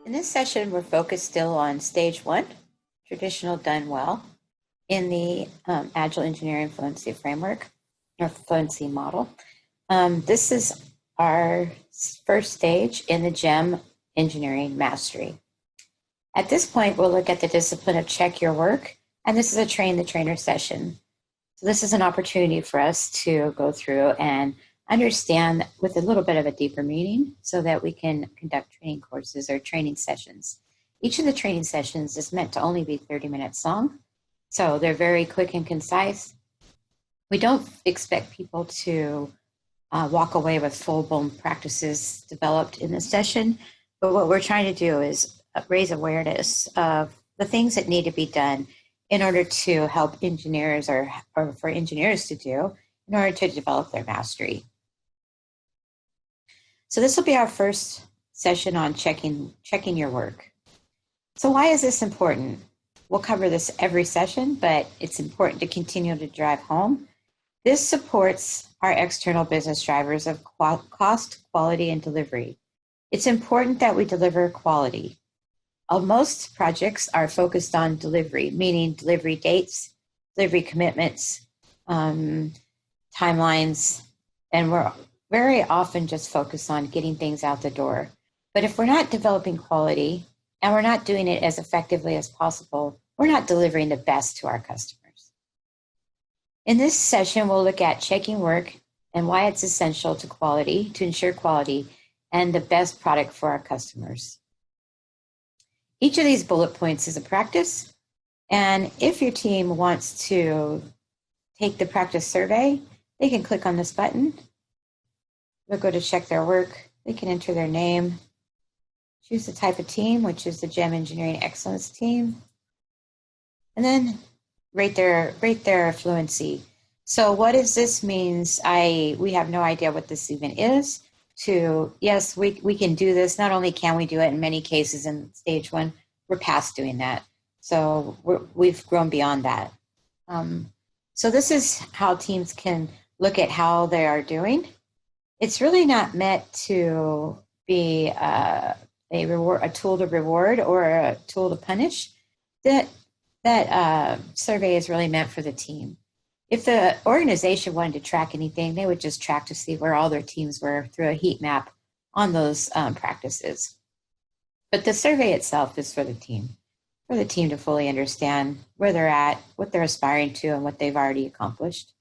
In this session, we're focused still on stage one, traditional done well, in the Agile Engineering Fluency Framework, or Fluency model. This is our first stage in the GEM Engineering Mastery. At this point, we'll look at the discipline of check your work, and this is a train the trainer session. So this is an opportunity for us to go through and understand with a little bit of a deeper meaning so that we can conduct training courses or training sessions. Each of the training sessions is meant to only be 30 minutes long, so they're very quick and concise. We don't expect people to walk away with full-blown practices developed in this session, but what we're trying to do is raise awareness of the things that need to be done in order to help engineers or for engineers to do in order to develop their mastery. So this will be our first session on checking your work. So why is this important? We'll cover this every session, but it's important to continue to drive home. This supports our external business drivers of cost, quality, and delivery. It's important that we deliver quality. Most projects are focused on delivery, meaning delivery dates, delivery commitments, timelines, and we're very often just focused on getting things out the door. But if we're not developing quality and we're not doing it as effectively as possible, we're not delivering the best to our customers. In this session, we'll look at checking work and why it's essential to quality, to ensure quality and the best product for our customers. Each of these bullet points is a practice, and if your team wants to take the practice survey, they can click on this button. They'll go to check their work. They can enter their name, choose the type of team, which is the GEM Engineering Excellence team, and then rate their fluency. So what does this means? We have no idea what this even is. To, yes, we can do this. Not only can we do it, in many cases in stage one, we're past doing that. So we've grown beyond that. So this is how teams can look at how they are doing. It's really not meant to be a tool to reward or a tool to punish. That survey is really meant for the team. If the organization wanted to track anything, they would just track to see where all their teams were through a heat map on those practices. But the survey itself is for the team to fully understand where they're at, what they're aspiring to, and what they've already accomplished.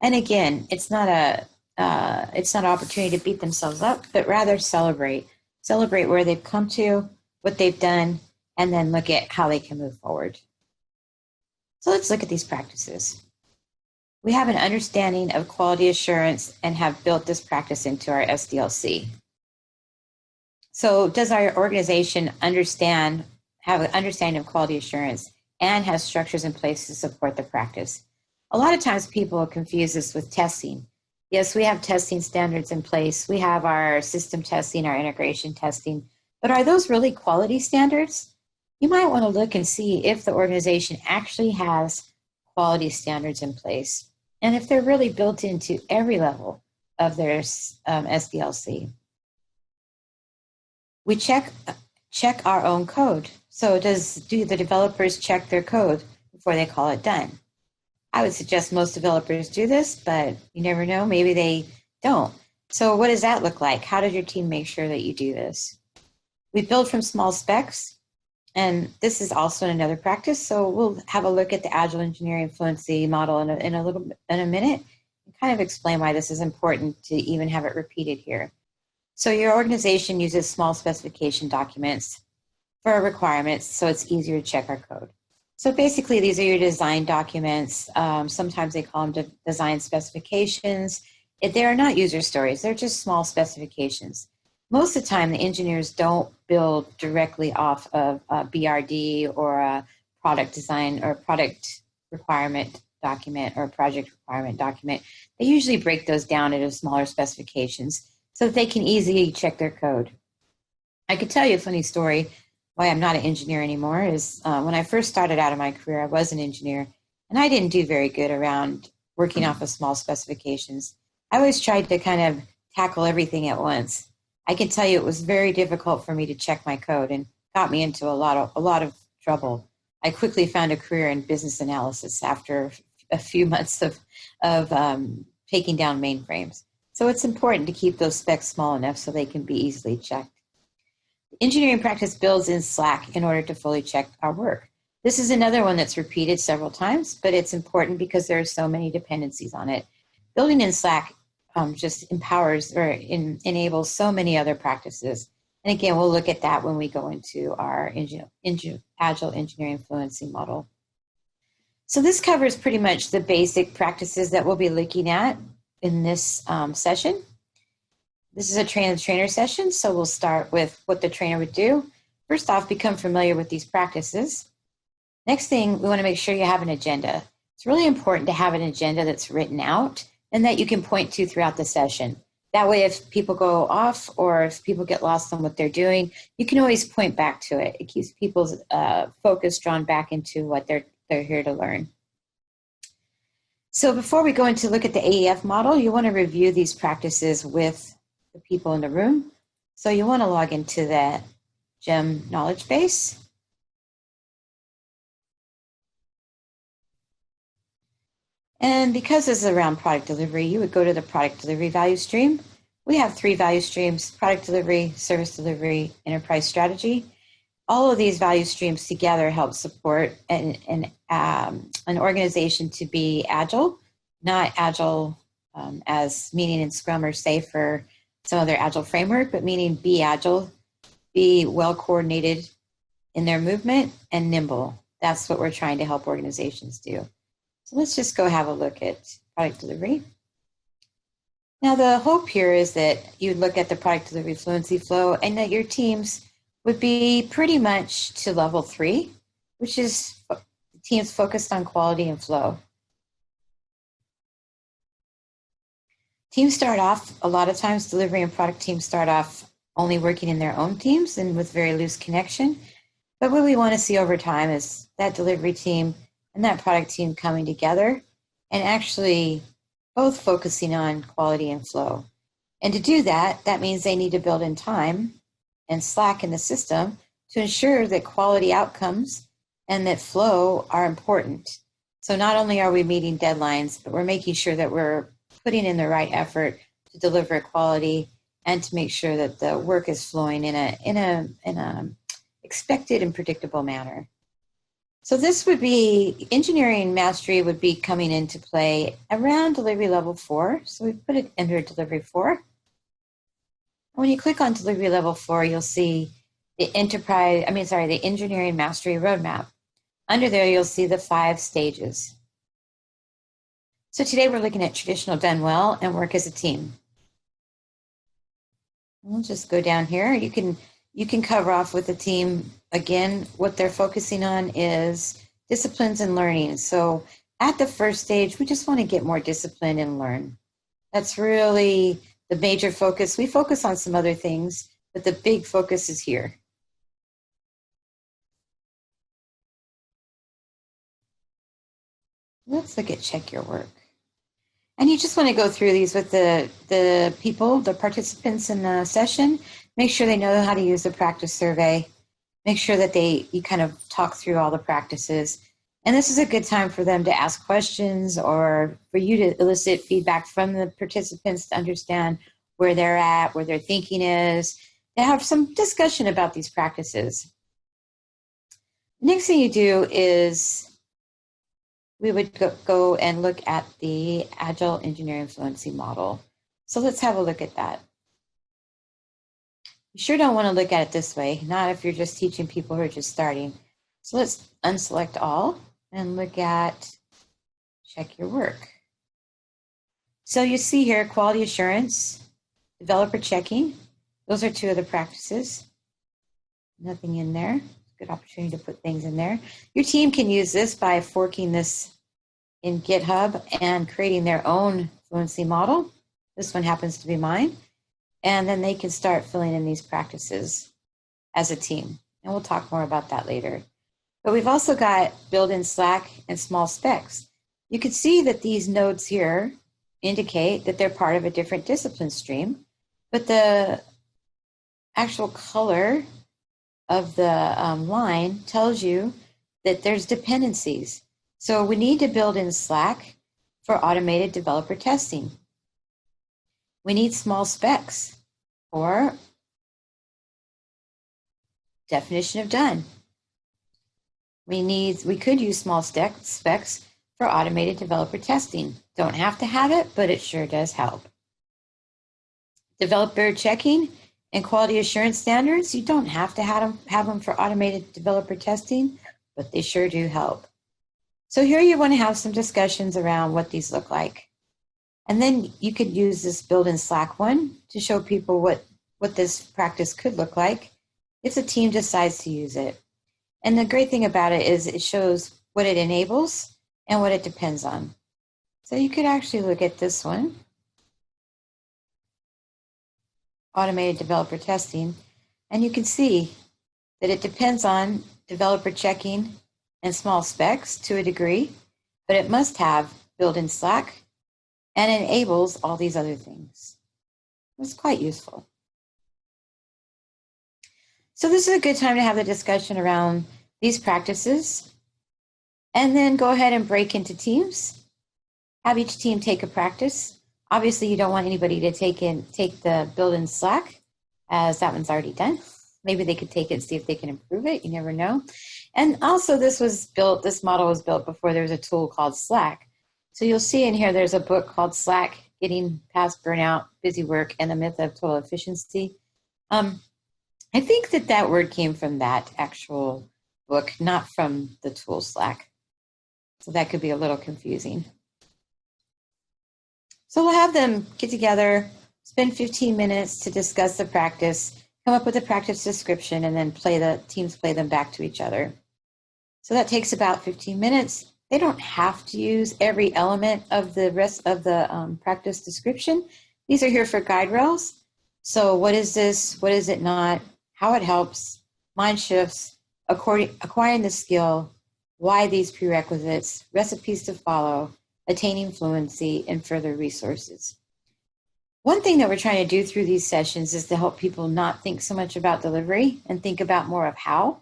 And again, it's not an opportunity to beat themselves up, but rather celebrate where they've come to, what they've done, and then look at how they can move forward. So let's look at these practices. We have an understanding of quality assurance and have built this practice into our SDLC. So does our organization have an understanding of quality assurance and has structures in place to support the practice? A lot of times people confuse this with testing. Yes, we have testing standards in place. We have our system testing, our integration testing, but are those really quality standards? You might want to look and see if the organization actually has quality standards in place and if they're really built into every level of their SDLC. We check our own code. So do the developers check their code before they call it done? I would suggest most developers do this, but you never know, maybe they don't. So what does that look like? How does your team make sure that you do this? We build from small specs, and this is also another practice. So we'll have a look at the Agile Engineering Fluency model in a minute and kind of explain why this is important to even have it repeated here. So your organization uses small specification documents for requirements, so it's easier to check our code. So basically, these are your design documents. Sometimes they call them design specifications. They are not user stories. They're just small specifications. Most of the time, the engineers don't build directly off of a BRD or a product design or product requirement document or project requirement document. They usually break those down into smaller specifications so that they can easily check their code. I could tell you a funny story why I'm not an engineer anymore is when I first started out in my career, I was an engineer, and I didn't do very good around working off of small specifications. I always tried to kind of tackle everything at once. I can tell you it was very difficult for me to check my code and got me into a lot of trouble. I quickly found a career in business analysis after a few months of taking down mainframes. So it's important to keep those specs small enough so they can be easily checked. Engineering practice builds in Slack in order to fully check our work. This is another one that's repeated several times, but it's important because there are so many dependencies on it. Building in Slack just empowers or enables so many other practices. And again, we'll look at that when we go into our Agile Engineering Fluency model. So this covers pretty much the basic practices that we'll be looking at in this session. This is a train-the-trainer session, so we'll start with what the trainer would do. First off, become familiar with these practices. Next thing, we want to make sure you have an agenda. It's really important to have an agenda that's written out and that you can point to throughout the session. That way, if people go off or if people get lost on what they're doing, you can always point back to it. It keeps people's focus drawn back into what they're here to learn. So before we go into look at the AEF model, you want to review these practices with the people in the room. So you want to log into that GEM knowledge base. And because this is around product delivery, you would go to the product delivery value stream. We have 3 value streams: product delivery, service delivery, enterprise strategy. All of these value streams together help support an organization to be agile, not agile as meaning in Scrum or SAFe or some other agile framework, but meaning be agile, be well coordinated in their movement, and nimble. That's what we're trying to help organizations do. So let's just go have a look at product delivery. Now the hope here is that you look at the product delivery fluency flow and that your teams would be pretty much to level 3, which is teams focused on quality and flow. Teams start off, a lot of times delivery and product teams start off only working in their own teams and with very loose connection. But what we want to see over time is that delivery team and that product team coming together and actually both focusing on quality and flow. And to do that, that means they need to build in time and slack in the system to ensure that quality outcomes and that flow are important. So not only are we meeting deadlines, but we're making sure that we're putting in the right effort to deliver quality and to make sure that the work is flowing in a expected and predictable manner. So this would be, engineering mastery would be coming into play around delivery level 4. So we put it under delivery 4. When you click on delivery level 4, you'll see the the engineering mastery roadmap. Under there, you'll see the 5 stages. So today we're looking at traditional done well and work as a team. We'll just go down here. You can cover off with the team. Again, what they're focusing on is disciplines and learning. So at the first stage, we just want to get more disciplined and learn. That's really the major focus. We focus on some other things, but the big focus is here. Let's look at check your work. And you just want to go through these with the people, the participants in the session. Make sure they know how to use the practice survey. Make sure that you kind of talk through all the practices. And this is a good time for them to ask questions or for you to elicit feedback from the participants to understand where they're at, where their thinking is, to have some discussion about these practices. Next thing you do is we would go and look at the Agile Engineering Fluency model. So let's have a look at that. You sure don't want to look at it this way, not if you're just teaching people who are just starting. So let's unselect all and look at check your work. So you see here quality assurance, developer checking. Those are 2 of the practices. Nothing in there. Good opportunity to put things in there. Your team can use this by forking this in GitHub and creating their own fluency model. This one happens to be mine. And then they can start filling in these practices as a team. And we'll talk more about that later. But we've also got built-in Slack and small specs. You can see that these nodes here indicate that they're part of a different discipline stream, but the actual color of the line tells you that there's dependencies. So we need to build in Slack for automated developer testing. We need small specs or definition of done. We could use small specs for automated developer testing. Don't have to have it, but it sure does help. Developer checking and quality assurance standards, you don't have to have them for automated developer testing, but they sure do help. So here you want to have some discussions around what these look like. And then you could use this build in Slack one to show people what this practice could look like if the team decides to use it. And the great thing about it is it shows what it enables and what it depends on. So you could actually look at this one, automated developer testing, and you can see that it depends on developer checking and small specs to a degree, but it must have built-in Slack and enables all these other things. It's quite useful. So this is a good time to have the discussion around these practices, and then go ahead and break into teams. Have each team take a practice. Obviously, you don't want anybody to take the build-in Slack, as that one's already done. Maybe they could take it and see if they can improve it. You never know. And also, this model was built before there was a tool called Slack. So you'll see in here, there's a book called Slack, Getting Past Burnout, Busy Work, and the Myth of Total Efficiency. I think that word came from that actual book, not from the tool Slack. So that could be a little confusing. So we'll have them get together, spend 15 minutes to discuss the practice, come up with a practice description, and then teams play them back to each other. So that takes about 15 minutes. They don't have to use every element of the rest of the practice description. These are here for guide rails. So what is this? What is it not? How it helps, mind shifts, acquiring the skill, why these prerequisites, recipes to follow, attaining fluency, and further resources. One thing that we're trying to do through these sessions is to help people not think so much about delivery and think about more of how.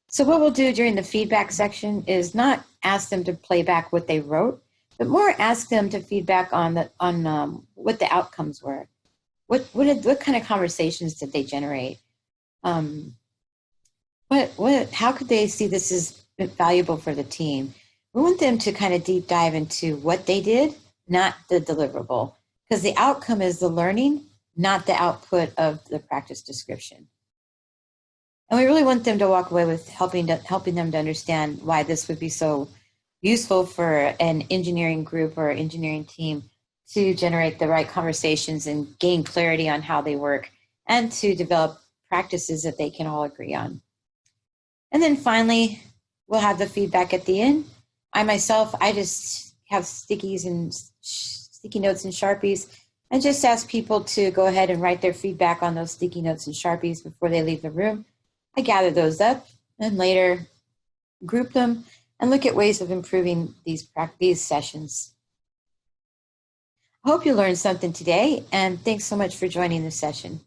So what we'll do during the feedback section is not ask them to play back what they wrote, but more ask them to feedback on what the outcomes were. What kind of conversations did they generate? How could they see this as valuable for the team? We want them to kind of deep dive into what they did, not the deliverable, because the outcome is the learning, not the output of the practice description. And we really want them to walk away with helping them to understand why this would be so useful for an engineering group or engineering team to generate the right conversations and gain clarity on how they work and to develop practices that they can all agree on. And then finally, we'll have the feedback at the end. I just have sticky notes and Sharpies and just ask people to go ahead and write their feedback on those sticky notes and Sharpies before they leave the room. I gather those up and later group them and look at ways of improving these sessions. I hope you learned something today, and thanks so much for joining the session.